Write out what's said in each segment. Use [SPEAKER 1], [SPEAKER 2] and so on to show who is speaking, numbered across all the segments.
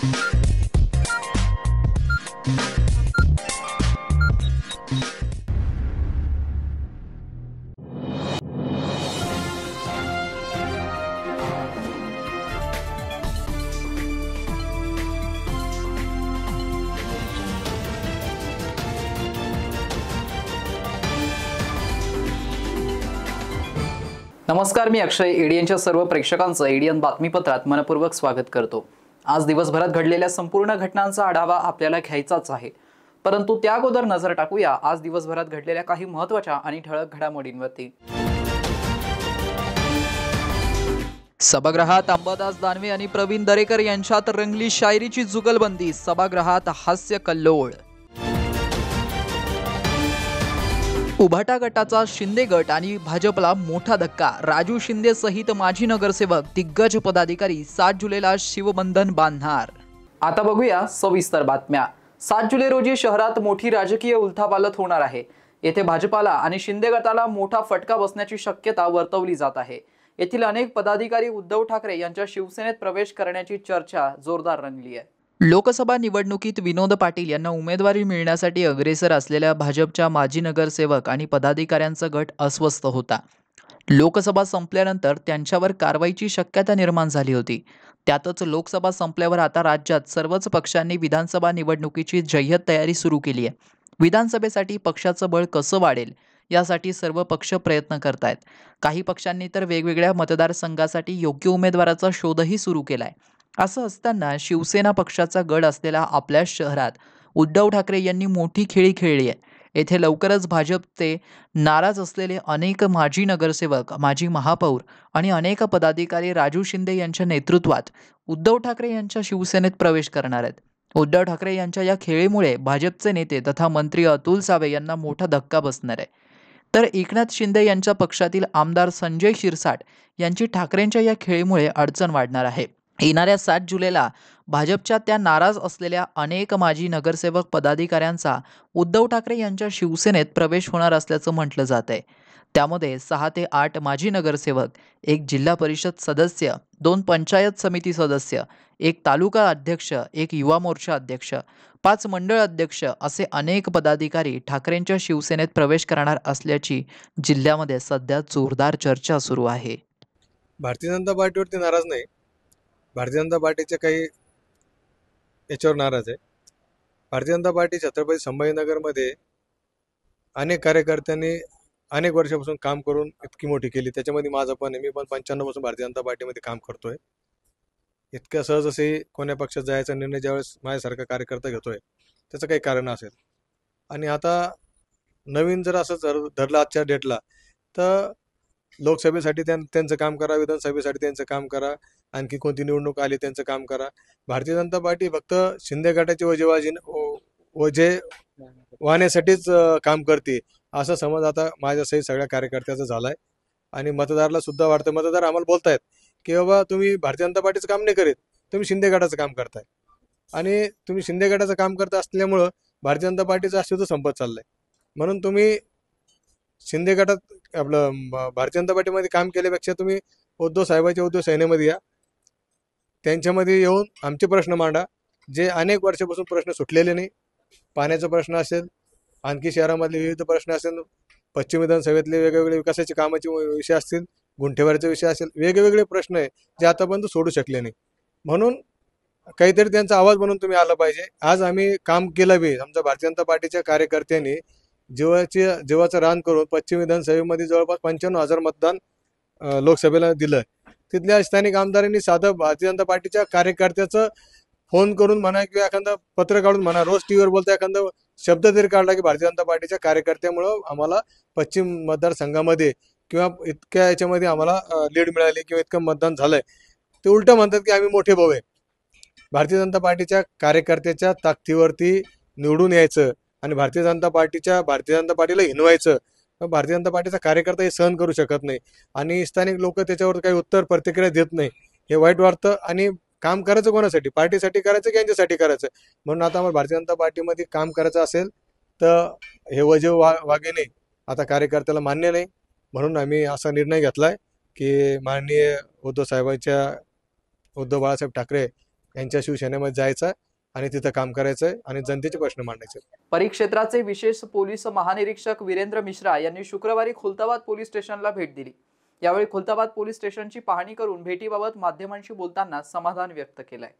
[SPEAKER 1] नमस्कार, मी अक्षय. एडीएनच्या सर्व प्रेक्षकांचं एडीएन बातमीपत्रात मनपूर्वक स्वागत करतो. आज दिवसभरात घडलेल्या संपूर्ण घटनांचा आढावा आपल्याला घ्यायचाच आहे, परंतु त्या अगोदर नजर टाकूया आज दिवसभरात घडलेल्या काही महत्त्वाच्या आणि ठळक घडामोडींवरती. सभागृहात अंबादास दानवे आणि प्रवीण दरेकर यांच्यात रंगली शायरीची जुगलबंदी. सभागृहात हास्य कल्लोळ. उभाटा गटाचा शिंदे गट आणि भाजपला मोठा धक्का. राजू शिंदे सहित माजी नगरसेवक, दिग्गज पदाधिकारी 7 जुलैला शिवबंधन बांधणार. आता बघूया सविस्तर बातम्या. 7 जुलै रोजी शहरात मोठी राजकीय उलथापालथ होणार आहे. येथे भाजपाला आणि शिंदे गटाला मोठा फटका बसण्याची शक्यता वर्तवली जात आहे. येथील अनेक पदाधिकारी उद्धव ठाकरे यांच्या शिवसेनेत प्रवेश करण्याची चर्चा जोरदार रंगली आहे. लोकसभा निवडणुकीत विनोद पाटील यांना उमेदवारी मिळण्यासाठी अग्रेसर असलेल्या भाजपच्या माजी नगरसेवक आणि पदाधिकाऱ्यांचा गट अस्वस्थ होता. लोकसभा संपल्यानंतर त्यांच्यावर कारवाईची शक्यता निर्माण झाली होती. त्यातच लोकसभा संपल्यावर आता राज्यात सर्वच पक्षांनी विधानसभा निवडणुकीची जय्यत तयारी सुरू केली आहे. विधानसभेसाठी पक्षाचं बळ कसं वाढेल यासाठी सर्व पक्ष प्रयत्न करतायत. काही पक्षांनी तर वेगवेगळ्या मतदारसंघासाठी योग्य उमेदवाराचा शोधही सुरू केलाय. असं असताना शिवसेना पक्षाचा गड असलेल्या आपल्या शहरात उद्धव ठाकरे यांनी मोठी खेळी खेळली आहे. येथे लवकरच भाजपचे नाराज असलेले अनेक माजी नगरसेवक, माजी महापौर आणि अनेक पदाधिकारी राजू शिंदे यांच्या नेतृत्वात उद्धव ठाकरे यांच्या शिवसेनेत प्रवेश करणार आहेत. उद्धव ठाकरे यांच्या या खेळीमुळे भाजपचे नेते तथा मंत्री अतुल सावे यांना मोठा धक्का बसणार आहे. तर एकनाथ शिंदे यांच्या पक्षातील आमदार संजय शिरसाट यांची ठाकरेंच्या या खेळीमुळे अडचण वाढणार आहे. येणाऱ्या 7 जुलैला भाजपच्या त्या नाराज असलेल्या अनेक माजी नगरसेवक पदाधिकाऱ्यांचा उद्धव ठाकरे यांच्या शिवसेनेत प्रवेश होणार असल्याचं म्हटलं जात आहे. त्यामध्ये 6 ते 8 माजी नगरसेवक, 1 जिल्हा परिषद सदस्य, 2 पंचायत समिती सदस्य, 1 तालुका अध्यक्ष, 1 युवा मोर्चा अध्यक्ष, 5 मंडळ अध्यक्ष असे अनेक पदाधिकारी ठाकरेंच्या शिवसेनेत प्रवेश करणार असल्याची जिल्ह्यामध्ये सध्या जोरदार चर्चा सुरू आहे.
[SPEAKER 2] भारतीय जनता पार्टीवरती नाराज नाही, भारतीय जनता पार्टीचे काही याच्यावर नाराज आहे. भारतीय जनता पार्टी छत्रपती संभाजीनगरमध्ये अनेक कार्यकर्त्यांनी अनेक वर्षापासून काम करून इतकी मोठी केली. त्याच्यामध्ये माझं पण आहे. मी पण 95 पासून भारतीय जनता पार्टीमध्ये काम करतोय. इतक्या सहज असे कोण्या पक्षात जायचा निर्णय ज्यावेळेस माझ्यासारखा कार्यकर्ता घेतोय त्याचं काही कारण असेल. आणि आता नवीन जर असं धरलं आजच्या डेटला तर लोकसभेसाठी त्यांचं काम करा, विधानसभेसाठी त्यांचं काम करा, आणखी कोणती निवडणूक आली त्यांचं काम करा. भारतीय जनता पार्टी फक्त शिंदे गटाची वजे वाहण्यासाठीच काम करते असं समज आता माझ्यासहित सगळ्या कार्यकर्त्याचा झालाय. आणि मतदाराला सुद्धा वाटतं. मतदार आम्हाला बोलतायत की बाबा तुम्ही भारतीय जनता पार्टीचं काम नाही करीत, तुम्ही शिंदे गटाचं काम करताय. आणि तुम्ही शिंदे गटाचं काम करत असल्यामुळं भारतीय जनता पार्टीचं अस्तित्व संपत चाललंय. म्हणून तुम्ही शिंदे गटात आपलं भारतीय जनता पार्टीमध्ये काम केल्यापेक्षा तुम्ही उद्धव साहेबांच्या उद्धव सेनेमध्ये या, त्यांच्यामध्ये येऊन आमचे प्रश्न मांडा, जे अनेक वर्षापासून प्रश्न सुटलेले नाही. पाण्याचा प्रश्न असेल, आणखी शहरामधले विविध प्रश्न असेल, पश्चिम विधानसभेतले वेगवेगळे विकासाचे कामाचे विषय असतील, गुंठेवारीचे विषय असेल, वेगवेगळे प्रश्न आहे जे आतापर्यंत सोडू शकले नाही. म्हणून काहीतरी त्यांचा आवाज बनवून तुम्ही आला पाहिजे. आज आम्ही काम केलं बी. आमच्या भारतीय जनता पार्टीच्या कार्यकर्त्यांनी जीवाचं रान करून पश्चिम विधानसभेमध्ये जवळपास 95,000 मतदान लोकसभेला दिलं. तिथल्या स्थानिक आमदारांनी साधं भारतीय जनता पार्टीच्या कार्यकर्त्याचं फोन करून म्हणा किंवा एखादं पत्र काढून म्हणा, रोज टीव्हीवर बोलता एखादा शब्द तरी काढला की भारतीय जनता पार्टीच्या कार्यकर्त्यामुळं आम्हाला पश्चिम मतदारसंघामध्ये किंवा इतक्या याच्यामध्ये आम्हाला लीड मिळाली किंवा इतकं मतदान झालंय. ते उलटं म्हणतात की आम्ही मोठे भाऊ आहे. भारतीय जनता पार्टीच्या कार्यकर्त्याच्या ताकदीवरती निवडून यायचं आणि भारतीय जनता पार्टीला हिनवायचं. भारतीय जनता पार्टीचा कार्यकर्ता हे सहन करू शकत नाही. आणि स्थानिक लोक त्याच्यावर काही उत्तर प्रतिक्रिया देत नाही. हे वाईट वाटतं. आणि काम करायचं कोणासाठी? पार्टीसाठी करायचं की यांच्यासाठी करायचं? म्हणून आता आम्हाला भारतीय जनता पार्टीमध्ये काम करायचं असेल तर हे वजे वागणे आता कार्यकर्त्याला मान्य नाही. म्हणून आम्ही असा निर्णय घेतलाय की माननीय उद्धव बाळासाहेब ठाकरे यांच्या शिवसेनेमध्ये जायचं आणि तिथं काम करायचंय आणि जनतेचे प्रश्न मांडायचे.
[SPEAKER 1] परिक्षेत्राचे विशेष पोलीस महानिरीक्षक वीरेंद्र मिश्रा यांनी शुक्रवारी खुलताबाद पोलीस स्टेशनला भेट दिली। यावेळी खुलताबाद पोलीस स्टेशनची पाहणी करून भेटीबाबत माध्यमांशी बोलताना समाधान व्यक्त केलंय।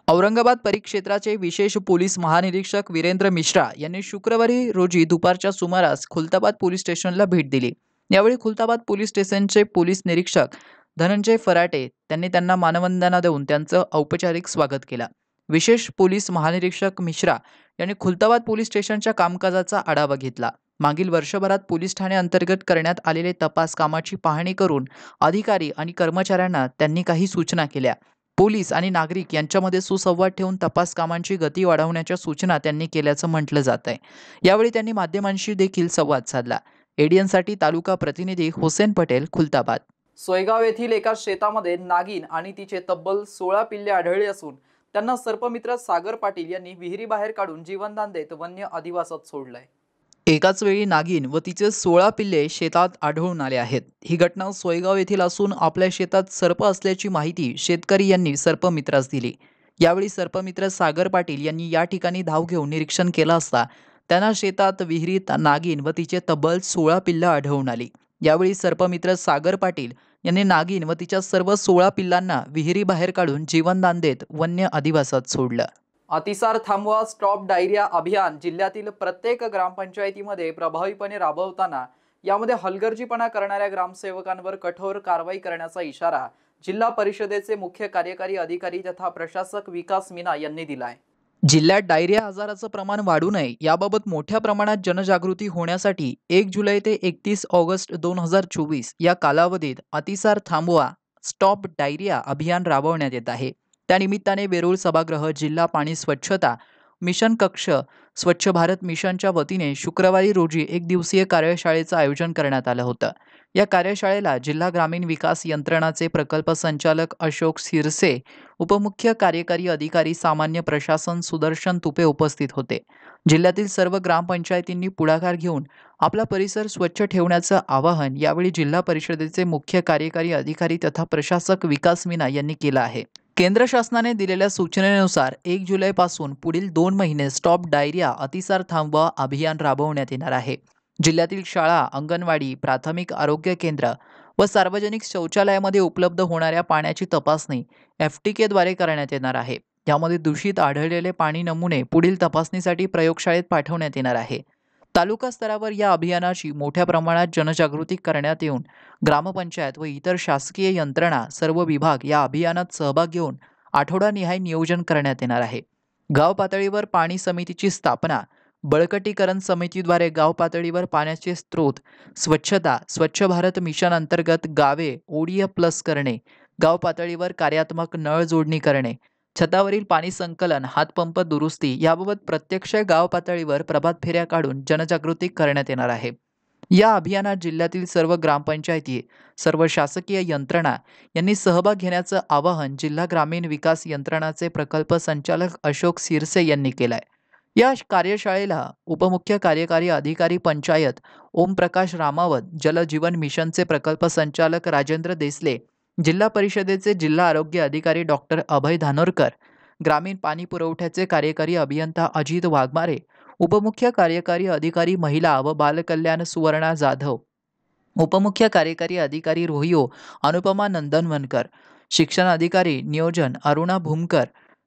[SPEAKER 1] औरंगाबाद परिक्षेत्राचे विशेष पोलीस महानिरीक्षक वीरेंद्र मिश्रा यांनी शुक्रवारी रोजी दुपारच्या सुमारास खुलताबाद पोलीस स्टेशनला भेट दिली। यावेळी खुलताबाद पोलीस स्टेशनचे पोलीस निरीक्षक धनंजय फराटे त्यांना मानवंदना देऊन त्यांचं औपचारिक स्वागत केलं। विशेष पोलीस महानिरीक्षक मिश्रा यांनी खुलताबाद पोलीस स्टेशनच्या कामकाजाचा आढावा घेतला। मागील वर्षभरात पोलीस ठाणे अंतर्गत करण्यात आलेले तपास कामाची पाहणी करून अधिकारी आणि कर्मचाऱ्यांना त्यांनी काही सूचना केल्या। पोलीस आणि नागरिक यांच्यामध्ये सुसंवाद ठेवून तपास कामांची गती वाढवण्याच्या सूचना त्यांनी केल्याचं म्हटलं जात आहे। यावेळी त्यांनी माध्यमांशी देखील संवाद साधला। एडीएनसाठी तालुका प्रतिनिधी हुसेन पटेल, खुलताबाद। सोयगाव येथील एका शेतामध्ये नागिन आणि तिचे तब्बल 16 पिल्ले आढळली असून त्यांना सर्पमित्र सागर पाटील यांनी विहिरीबाहेर काढून जीवनदान देत वन्य अधिवासात सोडलंय। एकाच वेळी नागिन व तिचे 16 पिल्ले शेतात आढळून आले आहेत। ही घटना सोयगाव येथील असून आपल्या शेतात सर्प असल्याची माहिती शेतकरी यांनी सर्पमित्रास दिली। यावेळी सर्पमित्र सागर पाटील यांनी या ठिकाणी धाव घेऊन निरीक्षण केलं असता त्यांना शेतात विहिरीत नागिन व तिचे तब्बल 16 पिल्लं आढळून आली। यावेळी सर्पमित्र सागर पाटील यांनी नागिन व तिच्या सर्व 16 पिल्लांना विहिरीबाहेर काढून जीवनदान देत वन्य अधिवासात सोडलं। अतिसार थांबवा स्टॉप डायरिया अभियान जिल्ह्यातील प्रत्येक ग्रामपंचायतीमध्ये प्रभावीपणे राबवताना यामध्ये हलगर्जीपणा करणाऱ्या ग्रामसेवकांवर कठोर कारवाई करण्याचा इशारा जिल्हा परिषदेचे मुख्य कार्यकारी अधिकारी तथा प्रशासक विकास मीना यांनी दिलाय। जिल्ह्यात डायरिया आजाराचं प्रमाण वाढू नये याबाबत मोठ्या प्रमाणात जनजागृती होण्यासाठी 1 जुलै ते 31 ऑगस्ट 2024 या कालावधीत अतिसार थांबवा स्टॉप डायरिया अभियान राबवण्यात येत आहे। त्यानिमित्ताने वेरूळ सभागृह जिल्हा पाणी स्वच्छता मिशन कक्ष स्वच्छ भारत मिशनच्या वतीने शुक्रवारी रोजी 1 दिवसीय कार्यशाळेचं आयोजन करण्यात आलं होतं। या कार्यशाळेला जिल्हा ग्रामीण विकास यंत्रणाचे प्रकल्प संचालक अशोक सिरसे, उपमुख्य कार्यकारी अधिकारी सामान्य प्रशासन सुदर्शन तुपे उपस्थित होते। जिल्ह्यातील सर्व ग्रामपंचायतींनी पुढाकार घेऊन आपला परिसर स्वच्छ ठेवण्याचं आवाहन यावेळी जिल्हा परिषदेचे मुख्य कार्यकारी अधिकारी तथा प्रशासक विकास मीना यांनी केलं आहे। केंद्र शासनाने दिलेल्या सूचनेनुसार 1 जुलैपासून पुढील 2 महिने स्टॉप डायरिया अतिसार थांबवा अभियान राबवण्यात येणार आहे। जिल्ह्यातील शाळा, अंगणवाडी, प्राथमिक आरोग्य केंद्र व सार्वजनिक शौचालयामध्ये उपलब्ध होणाऱ्या पाण्याची तपासणी FTK द्वारे करण्यात येणार आहे। यामध्ये दूषित आढळलेले पाणी नमुने पुढील तपासणीसाठी प्रयोगशाळेत पाठवण्यात येणार आहे। तालुका स्तरावर या अभियानाची मोठ्या प्रमाणात जनजागृती करण्यात येऊन ग्रामपंचायत व इतर शासकीय यंत्रणा सर्व विभाग या अभियानात सहभाग घेऊन आठवडानिहाय नियोजन करण्यात येणार आहे। गाव पातळीवर पाणी समितीची स्थापना, बळकटीकरण समितीद्वारे गाव पातळीवर पाण्याचे स्रोत, स्वच्छता, स्वच्छ भारत मिशन अंतर्गत गावे ODF+ करणे, गाव पातळीवर कार्यात्मक नळ जोडणी करणे, छतावरील पाणी संकलन, हातपंप दुरुस्ती याबाबत प्रत्यक्ष गाव पातळीवर प्रभात फेऱ्या काढून जनजागृती करण्यात येणार आहे। या अभियानात जिल्ह्यातील सर्व ग्रामपंचायती, सर्व शासकीय यंत्रणा यांनी सहभाग घेण्याचं आवाहन जिल्हा ग्रामीण विकास यंत्रणाचे प्रकल्प संचालक अशोक सिरसे यांनी केलंय। या कार्यशाळेला उपमुख्य कार्यकारी अधिकारी पंचायत ओमप्रकाश रामावत, जल जीवन मिशनचे प्रकल्प संचालक राजेंद्र देसले, जिल्हा परिषदेचे जिल्हा आरोग्य अधिकारी डॉक्टर अभय धानोरकर, ग्रामीण पाणी पुरवठ्याचे कार्यकारी अभियंता अजित वाघमारे, उपमुख्य कार्यकारी अधिकारी महिला व बालकल्याण सुवर्णा जाधव, उपमुख्य कार्यकारी अधिकारी रोहिओ अनुपमा नंदनवनकर, शिक्षण अधिकारी नियोजन अरुणा भूमकर,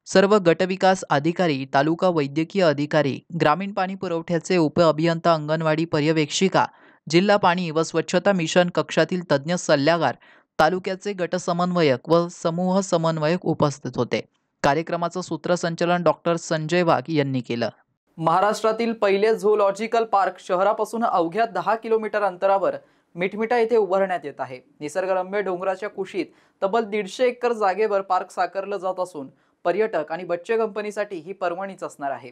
[SPEAKER 1] सर्व गटविकास अधिकारी, तालुका वैद्यकीय अधिकारी, ग्रामीण पाणी पुरवठ्याचे उप अभियंता, अंगणवाडी पर्यवेक्षिका, जिल्हा पाणी व स्वच्छता मिशन कक्षातील तज्ज्ञ सल्लागार, तालुक्याचे गट समन्वयक व समूह समन्वयक उपस्थित होते। कार्यक्रमाचं सूत्रसंचालन डॉक्टर संजय वाघ यांनी केलं। महाराष्ट्रातील पहिले झूलॉजिकल पार्क शहरापासून अवघ्या 10 किलोमीटर अंतरावर मिठमिटा येथे उभारण्यात येत आहे। निसर्गरम्य डोंगराच्या कुशीत तब्बल 150 एकर जागेवर पार्क साकारलं जात असून पर्यटक आणि बच्चे कंपनीसाठी ही पर्वणीच असणार आहे।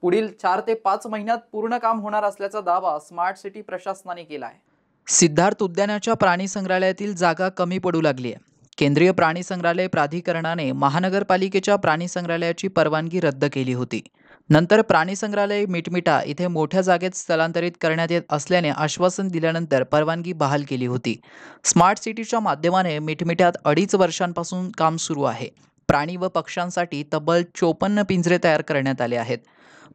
[SPEAKER 1] पुढील 4 ते 5 महिन्यात पूर्ण काम होणार असल्याचा दावा स्मार्ट सिटी प्रशासनाने केला आहे। सिद्धार्थ उद्यानाच्या प्राणी संग्रहालयातील जागा कमी पडू लागली आहे। केंद्रीय प्राणी संग्रहालय प्राधिकरणाने महानगरपालिकेच्या प्राणी संग्रहालयाची परवानगी रद्द केली होती। नंतर प्राणी संग्रहालय मिठमिटा इथे मोठ्या जागेत स्थलांतरित करण्यात येत असल्याने आश्वासन दिल्यानंतर परवानगी बहाल केली होती। स्मार्ट सिटीच्या माध्यमाने मिठमिट्यात 2.5 वर्षांपासून काम सुरू आहे। प्राणी व पक्ष्यांसाठी तब्बल 54 पिंजरे तयार करण्यात आले आहेत.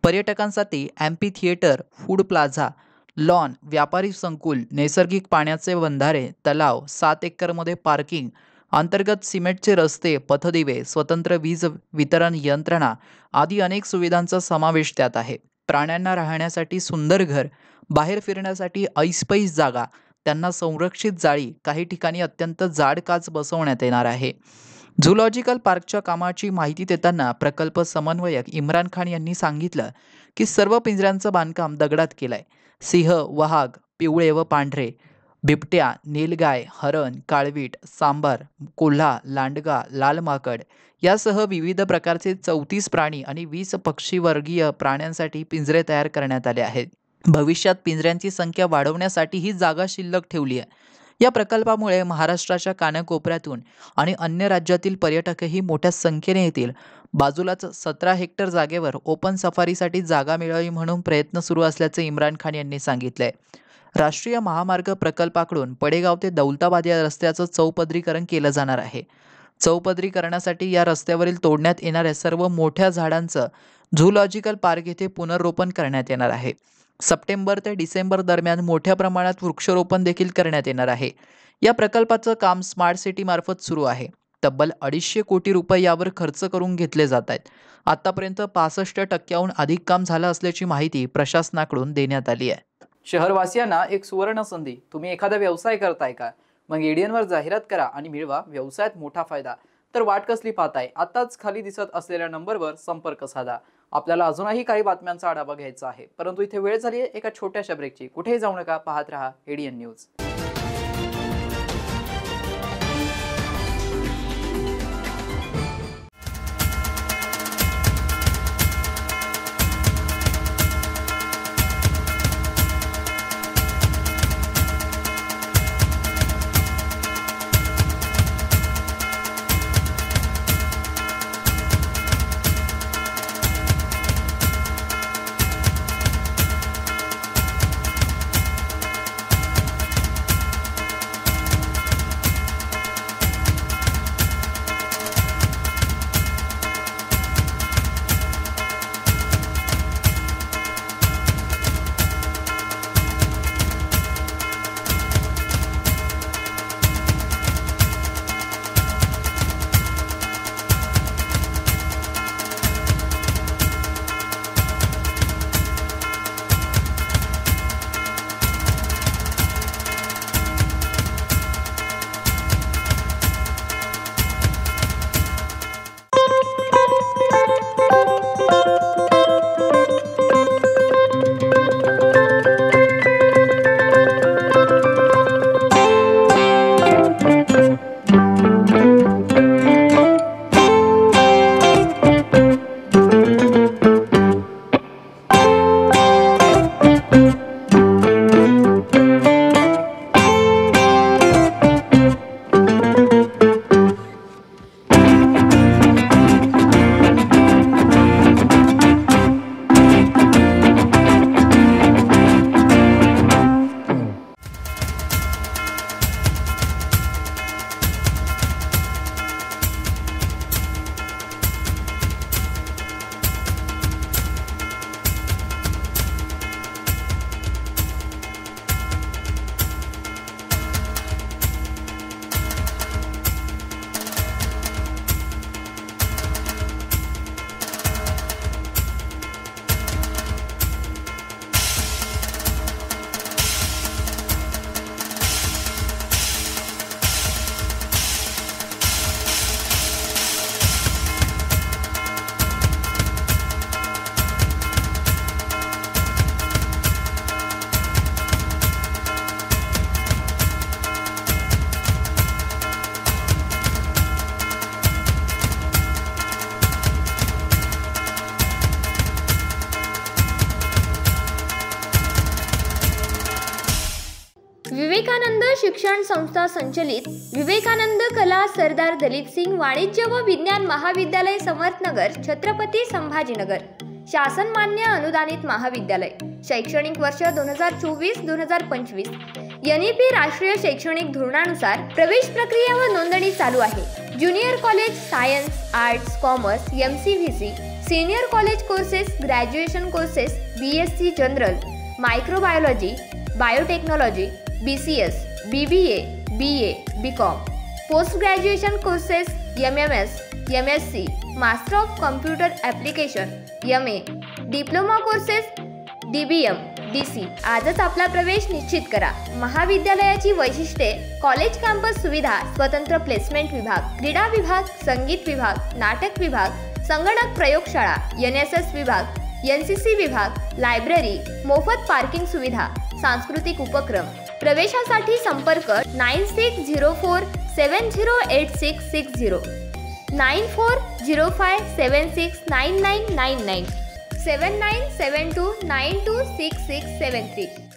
[SPEAKER 1] पर्यटकांसाठी ॲम्पी थिएटर, फूड प्लाझा, लॉन, व्यापारी संकुल, नैसर्गिक पाण्याचे बंधारे, तलाव, 7 एकरमध्ये पार्किंग, अंतर्गत सिमेंटचे रस्ते, पथदिवे, स्वतंत्र वीज वितरण यंत्रणा आदी अनेक सुविधांचा समावेश त्यात आहे. प्राण्यांना राहण्यासाठी सुंदर घर, बाहेर फिरण्यासाठी ऐसपैस जागा, त्यांना संरक्षित जाळी, काही ठिकाणी अत्यंत जाड काच बसवण्यात येणार आहे. झूलॉजिकल पार्कच्या कामाची माहिती देताना प्रकल्प समन्वयक इम्रान खान यांनी सांगितलं की सर्व पिंजऱ्यांचं बांधकाम दगडात केलंय. सिंह, वाघ, पिवळे व पांढरे, बिबट्या, नीलगाय, हरण, काळवीट, सांबर, कोल्हा, लांडगा, लाल माकड यासह विविध प्रकारचे 34 प्राणी आणि 20 पक्षीवर्गीय प्राण्यांसाठी पिंजरे तयार करण्यात आले आहेत. भविष्यात पिंजऱ्यांची संख्या वाढवण्यासाठी ही जागा शिल्लक ठेवली आहे. या प्रकल्पामुळे महाराष्ट्राच्या कानाकोपऱ्यातून आणि अन्य राज्यातील पर्यटकही मोठ्या संख्येने येतील. बाजूलाच 17 हेक्टर जागेवर ओपन सफारीसाठी जागा मिळावी म्हणून प्रयत्न सुरू असल्याचे इम्रान खान यांनी सांगितलंय. राष्ट्रीय महामार्ग प्रकल्पाकडून पडेगाव ते दौलताबाद या रस्त्याचं चौपदरीकरण केलं जाणार आहे. चौपदरीकरणासाठी या रस्त्यावरील तोडण्यात येणाऱ्या सर्व मोठ्या झाडांचं झूलॉजिकल पार्क येथे पुनर्रोपण करण्यात येणार आहे. सप्टेंबर ते डिसेंबर दरम्यान मोठ्या प्रमाणात वृक्षारोपण देखील करण्यात येणार आहे. या प्रकल्पाचं काम स्मार्ट सिटी मार्फत सुरू आहे. तब्बल 250 कोटी रुपये यावर खर्च करून घेतले जात आहेत. आतापर्यंत 65% अधिक काम झालं असल्याची माहिती प्रशासनाकडून देण्यात आली आहे. शहरवासियांना एक सुवर्ण संधी. तुम्ही एखादा व्यवसाय करताय का? मग एडीएनवर जाहिरात करा आणि मिळवा व्यवसायात मोठा फायदा. तर वाट कसली पाहताय? आताच खाली दिसत असलेल्या नंबरवर संपर्क साधा. आपल्याला अजूनही काही बातम्यांचा आढावा घ्यायचा आहे, परंतु इथे वेळ झाली आहे एका छोट्याशा ब्रेकची. कुठेही जाऊ नका, पाहत रहा एडीएन न्यूज.
[SPEAKER 3] विवेकानंद शिक्षण संस्था संचलित विवेकानंद कला सरदार दलीप सिंग वाणिज्य व विज्ञान महाविद्यालय समर्थनगर छत्रपती संभाजीनगर शासन मान्य अनुदानित महाविद्यालय शैक्षणिक वर्ष 2024-2025 NEP राष्ट्रीय शैक्षणिक धोरणानुसार प्रवेश प्रक्रिया व नोंदणी चालू आहे. Junior college science arts commerce MCVC, senior college courses graduation courses BSc general, microbiology, biotechnology, BCS, BBA, BA, BCom, post graduation courses MMS, MSc, master of computer application MA, diploma courses DBM, DC. आजच आपला प्रवेश निश्चित करा. महाविद्यालयाची वैशिष्ट्ये: college campus सुविधा, स्वतंत्र placement विभाग, क्रीडा विभाग, संगीत विभाग, नाटक विभाग, संगणक प्रयोगशाळा, NSS विभाग, NCC विभाग, लायब्ररी, मोफत पार्किंग सुविधा, सांस्कृतिक उपक्रम. प्रवेशासाठी संपर्क 9604708660, 9405769999, 7972926673.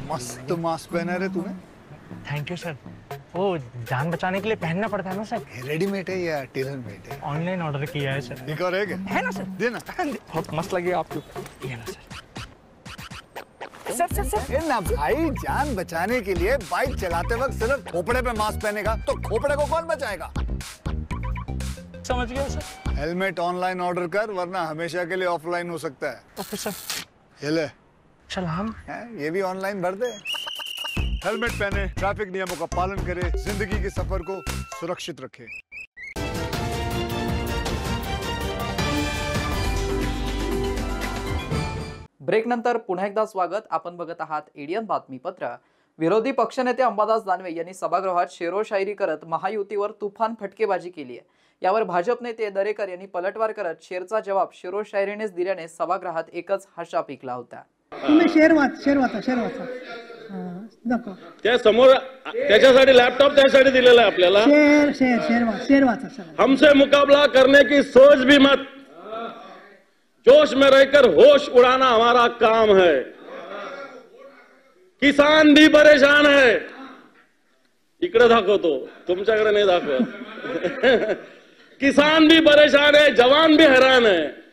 [SPEAKER 4] मस्त मास्क पहना रे तूने।
[SPEAKER 5] Thank you sir. वो जान बचाने के लिए पहनना पड़ता है ना सर।
[SPEAKER 4] रेडीमेड है या टेलर मेड है?
[SPEAKER 5] ऑनलाइन ऑर्डर किया है सर।
[SPEAKER 4] एक और है क्या?
[SPEAKER 5] है ना सर।
[SPEAKER 4] देना।
[SPEAKER 5] बहुत मस्त लगी आपको। ये ना सर।
[SPEAKER 4] सर ना भाई, जान बचाने के लिए बाइक चलाते वक्त सिर्फ खोपड़े पे मास्क पहनेगा तो खोपड़े को कौन बचाएगा?
[SPEAKER 5] समझ गया सर।
[SPEAKER 4] हेलमेट ऑनलाइन ऑर्डर कर, वरना हमेशा के लिए ऑफलाइन हो सकता है।
[SPEAKER 5] Okay sir.
[SPEAKER 4] ये ले।
[SPEAKER 5] चल हम
[SPEAKER 4] ये भी ऑनलाइन भर दे। हेलमेट पहने, ट्रैफिक नियमों का पालन करे, जिंदगी के सफर को सुरक्षित रखे।
[SPEAKER 1] ब्रेक नंतर पुन्हा एकदा स्वागत। आपण बघत आहात एडियन बातमीपत्र। विरोधी पक्षनेते अंबादास दानवे यांनी सभागृहात शेरोशायरी करत महायुतीवर तुफान फटकेबाजी केली आहे। यावर भाजप नेते दरेकर यांनी पलटवार करत शेरचा जवाब शेरोशायरीनेच दिल्याने सभागृहात एकच हशा पिकला होता।
[SPEAKER 6] तुम्ही शेर वाचा
[SPEAKER 7] त्या समोर त्याच्यासाठी लॅपटॉप त्यासाठी दिलेला आहे आपल्याला।
[SPEAKER 6] शेर वाचा।
[SPEAKER 7] हमसे मुकाबला करने की सोच भी मत, जोश में रहकर होश उड़ाना हमारा काम है। किसान भी परेशान है, इकडे दाखवतो, तुमच्याकडे नाही दाखवत। किसान भी परेशान है, जवान भी हैरान है।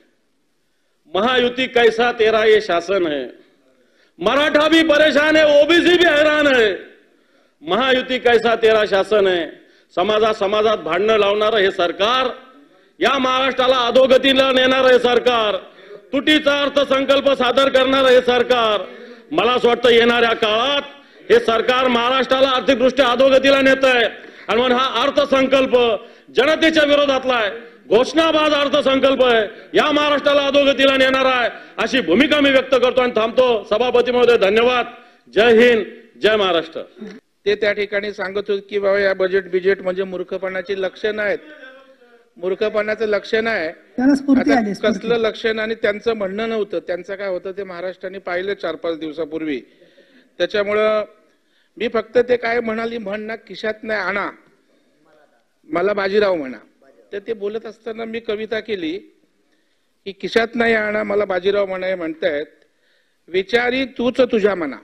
[SPEAKER 7] महायुति कैसा तेरा ये शासन है। मराठा भी परेशान है, ओबीसी भी हैरान है। महायुति कैसा तेरा शासन है। समाजात भांडणं लावणारं हे सरकार, या महाराष्ट्राला अधोगतीला नेणारं हे सरकार, तुटीचा अर्थसंकल्प सादर करणारं हे सरकार, मला असं वाटतं येणाऱ्या काळात हे सरकार महाराष्ट्राला आर्थिकदृष्ट्या अधोगतीला नेत आहे। आणि म्हणून हा अर्थसंकल्प जनतेच्या विरोधातला आहे, घोषणाबाज अर्थसंकल्प आहे, या महाराष्ट्राला अधोगतीला नेणारा आहे, अशी भूमिका मी व्यक्त करतो आणि थांबतो। सभापती महोदय धन्यवाद। जय हिंद, जय महाराष्ट्र।
[SPEAKER 8] ते त्या ठिकाणी सांगत होते की बाबा या बजेट म्हणजे मूर्खपणाची लक्षण आहेत। मूर्खपणाचं लक्षण आहे, कसलं लक्षण? आणि त्यांचं म्हणणं नव्हतं, त्यांचं काय होतं ते महाराष्ट्राने पाहिलं 4-5 दिवसापूर्वी। त्याच्यामुळं मी फक्त ते काय म्हणाली, म्हणना खिशात नाही आणा, मला बाजीराव म्हणा। तर ते बोलत असताना मी कविता केली की खिशात नाही आणा मला बाजीराव म्हणाय म्हणतायत, विचारी तूच तुझ्या मना,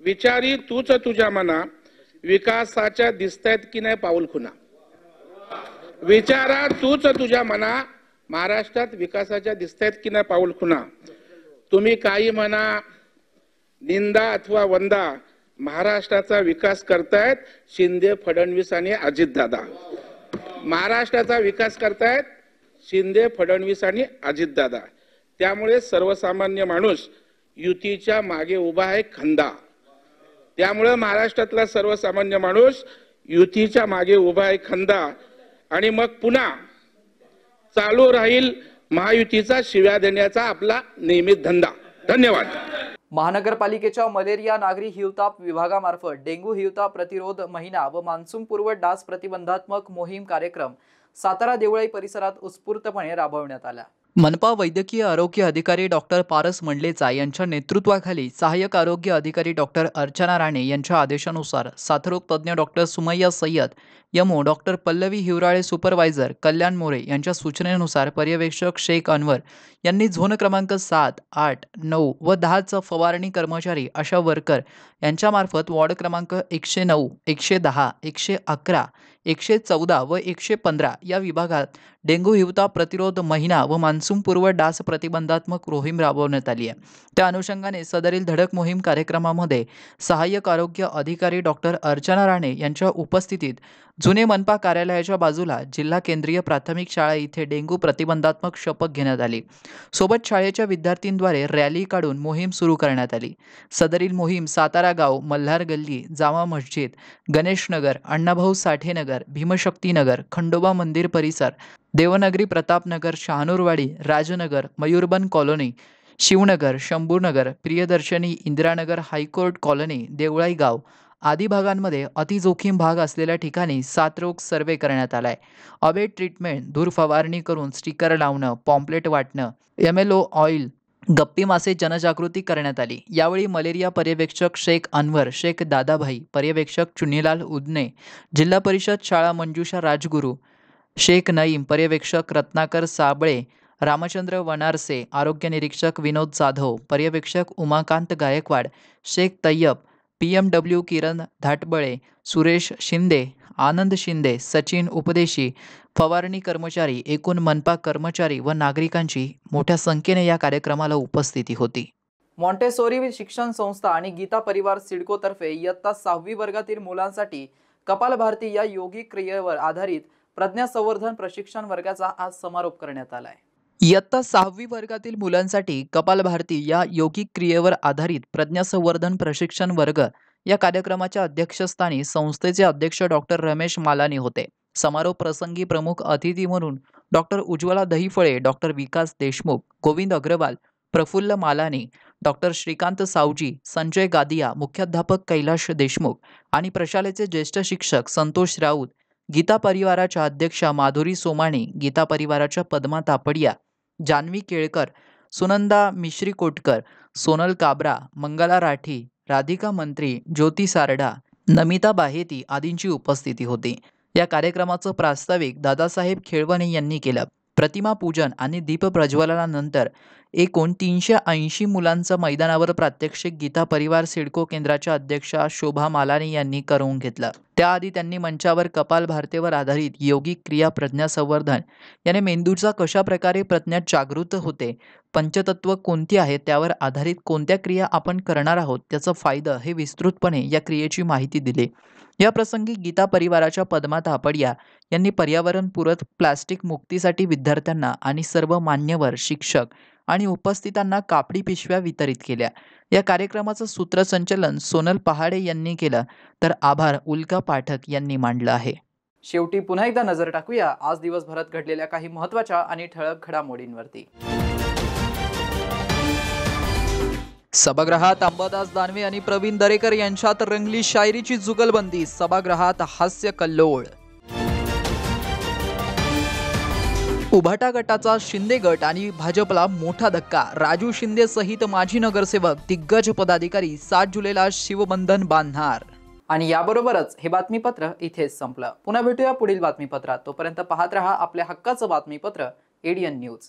[SPEAKER 8] विचारी तूच तुझ्या मना, विकासाच्या दिसतायत की नाही पाऊल खुना। विचारा तूच तुझ्या मना, महाराष्ट्रात विकासाच्या दिसतायत की नाही पाऊल खुना। तुम्ही काही म्हणा, निंदा अथवा वंदा, महाराष्ट्राचा विकास करतायत शिंदे, फडणवीस आणि अजितदादा। महाराष्ट्राचा विकास करतायत शिंदे, फडणवीस आणि अजितदादा। त्यामुळे सर्वसामान्य माणूस युतीच्या मागे उभा आहे खंदा। त्यामुळे महाराष्ट्रातला सर्वसामान्य माणूस युतीच्या मागे उभा आहे खंदा, आणि मग पुन्हा चालू राहील महायुतीचा शिव्या देण्याचा आपला नियमित धंदा. धन्यवाद.
[SPEAKER 1] महानगरपालिकेच्या मलेरिया नागरी हिवताप विभागामार्फत डेंग्यू हिवताप प्रतिरोध महिना व मान्सूनपूर्व डास प्रतिबंधात्मक मोहीम कार्यक्रम सातारा देवळाई परिसरात उत्स्फूर्तपणे राबवण्यात आला. मनपा वैद्यकीय आरोग्य अधिकारी डॉक्टर पारस मंडलेचा यांच्या नेतृत्वाखाली सहाय्यक आरोग्य अधिकारी डॉक्टर अर्चना राणे यांच्या आदेशानुसार साथरोग तज्ज्ञ डॉक्टर सुमैया सय्यद यमो, डॉक्टर पल्लवी हिवराळे, सुपरवायझर कल्याण मोरे यांच्या सूचनेनुसार पर्यवेक्षक शेख अनवर यांनी झोन क्रमांक 7, 8, 9 व 10चा फवारणी कर्मचारी अशा वर्कर यांच्यामार्फत वॉर्ड क्रमांक 109, 110, 111, 114 व 115 या विभागात डेंग्यू हिवताप प्रतिरोध महिना व मान्सूनपूर्व डास प्रतिबंधात्मक मोहीम राबवण्यात आली आहे. त्या अनुषंगाने सदरील धडक मोहीम कार्यक्रमामध्ये सहाय्यक आरोग्य अधिकारी डॉक्टर अर्चना राणे यांच्या उपस्थितीत जुने मनपा कार्यालयाच्या बाजूला जिल्हा केंद्रीय प्राथमिक शाळा इथे डेंग्यू प्रतिबंधात्मक शपथ घेण्यात आली. सोबत शाळेच्या विद्यार्थ्यांद्वारे रॅली काढून मोहीम सुरू करण्यात आली. सदरील मोहीम सातारा गाव, मल्हार गल्ली, जामा मस्जिद, गणेश नगर, अण्णाभाऊ साठे नगर, भीमशक्ती नगर, खंडोबा मंदिर परिसर, Devnagari, Pratapnagar, Shahnoorwadi, Rajnagar, Mayurban colony, Shivnagar, Shambhunagar, Priyadarshani, Indiranagar, high court colony, Deolai गाव आदी भागांमध्ये अतिजोखीम भाग असलेल्या ठिकाणी साथरोग सर्वे करण्यात आलाय. अवैध ट्रीटमेंट, धूर फवारणी करून स्टिकर लावणं, पॉम्पलेट वाटणं, MLO ऑइल, गप्पी मासे जनजागृती करण्यात आली. यावेळी मलेरिया पर्यवेक्षक शेख अनवर, शेख दादाभाई, पर्यवेक्षक चुन्नीलाल उदने, जिल्हा परिषद शाळा मंजुषा राजगुरू, शेख नईम, पर्यवेक्षक रत्नाकर साबळे, रामचंद्र वनारसे, आरोग्य निरीक्षक विनोद जाधव, पर्यवेक्षक उमाकांत गायकवाड, शेख तय्यब, PMW किरण धाटबळे, सुरेश शिंदे, आनंद शिंदे, सचिन उपदेशी, फवारणी कर्मचारी, एकूण मनपा कर्मचारी व नागरिकांची मोठ्या संख्येने या कार्यक्रमाला उपस्थिती होती. मॉन्टेसोरी शिक्षण संस्था आणि गीता परिवार सिडकोतर्फे इयत्ता 6वी वर्गातील मुलांसाठी कपालभाती या योगिक क्रियेवर आधारित प्रज्ञा संवर्धन प्रशिक्षण वर्गाचा आज समारोप करण्यात आलाय. इयत्ता 6वी वर्गातील मुलांसाठी कपालभाती या योगिक क्रियेवर आधारित प्रज्ञा संवर्धन प्रशिक्षण वर्ग या कार्यक्रमाच्या अध्यक्षस्थानी संस्थेचे अध्यक्ष डॉक्टर रमेश मालानी होते. समारोप प्रसंगी प्रमुख अतिथी म्हणून डॉक्टर उज्ज्वला दहीफळे, डॉक्टर विकास देशमुख, गोविंद अग्रवाल, प्रफुल्ल मालानी, डॉक्टर श्रीकांत सावजी, संजय गादिया, मुख्याध्यापक कैलाश देशमुख आणि प्रशालेचे ज्येष्ठ शिक्षक संतोष राऊत, गीता परिवाराच्या अध्यक्षा माधुरी सोमाणी, गीता परिवाराच्या पद्मा तापडिया, जानवी केळकर, सुनंदा मिश्री कोटकर, सोनल काबरा, मंगला राठी, राधिका मंत्री, ज्योती सारडा, नमिता बाहेती आदींची उपस्थिती होती. या कार्यक्रमाचं प्रास्ताविक दादासाहेब खेळवणे यांनी केलं. प्रतिमा पूजन आणि दीप प्रज्वलनानंतर एकूण 380 मुलांचं मैदानावर प्रात्यक्षिक गीता परिवार सिडको केंद्राच्या अध्यक्षा शोभा मालानी यांनी करून घेतलं. त्याआधी त्यांनी मंचावर कपालभातीवर आधारित योगिक क्रिया प्रज्ञा संवर्धन याने मेंदूचा कशा प्रकारे प्रज्ञा जागृत होते, पंचतत्व कोणती आहेत, त्यावर आधारित कोणत्या क्रिया आपण करणार आहोत, त्याचा फायदा हे विस्तृतपणे या क्रियेची माहिती दिली. या प्रसंगी गीता परिवाराच्या पद्मा तापडिया यांनी पर्यावरणपूरक प्लास्टिक मुक्तीसाठी विद्यार्थ्यांना आणि सर्व मान्यवर शिक्षक आणि उपस्थितांना कापडी पिशव्या वितरित केल्या. या कार्यक्रमाचं सूत्रसंचालन सोनल पहाडे यांनी केलं, तर आभार उल्का पाठक यांनी मांडलं आहे. शेवटी पुन्हा एकदा नजर टाकूया आज दिवसभरात घडलेल्या काही महत्त्वाच्या आणि ठळक घडामोडींवरती. सभागृहात अंबादास दानवे आणि प्रवीण दरेकर यांच्यात रंगली शायरीची जुगलबंदी, सभागृहात हास्य कल्लोळ. उभाटा गटाचा शिंदे गट आणि भाजपला मोठा धक्का, राजू शिंदे सहित माजी नगरसेवक दिग्गज पदाधिकारी 7 जुलैला शिवबंधन बांधणार. आणि याबरोबरच हे बातमीपत्र इथेच संपलं. पुन्हा भेटूया पुढील बातमीपत्रात. तोपर्यंत पाहत रहा आपल्या हक्काचं बातमीपत्र ADN न्यूज.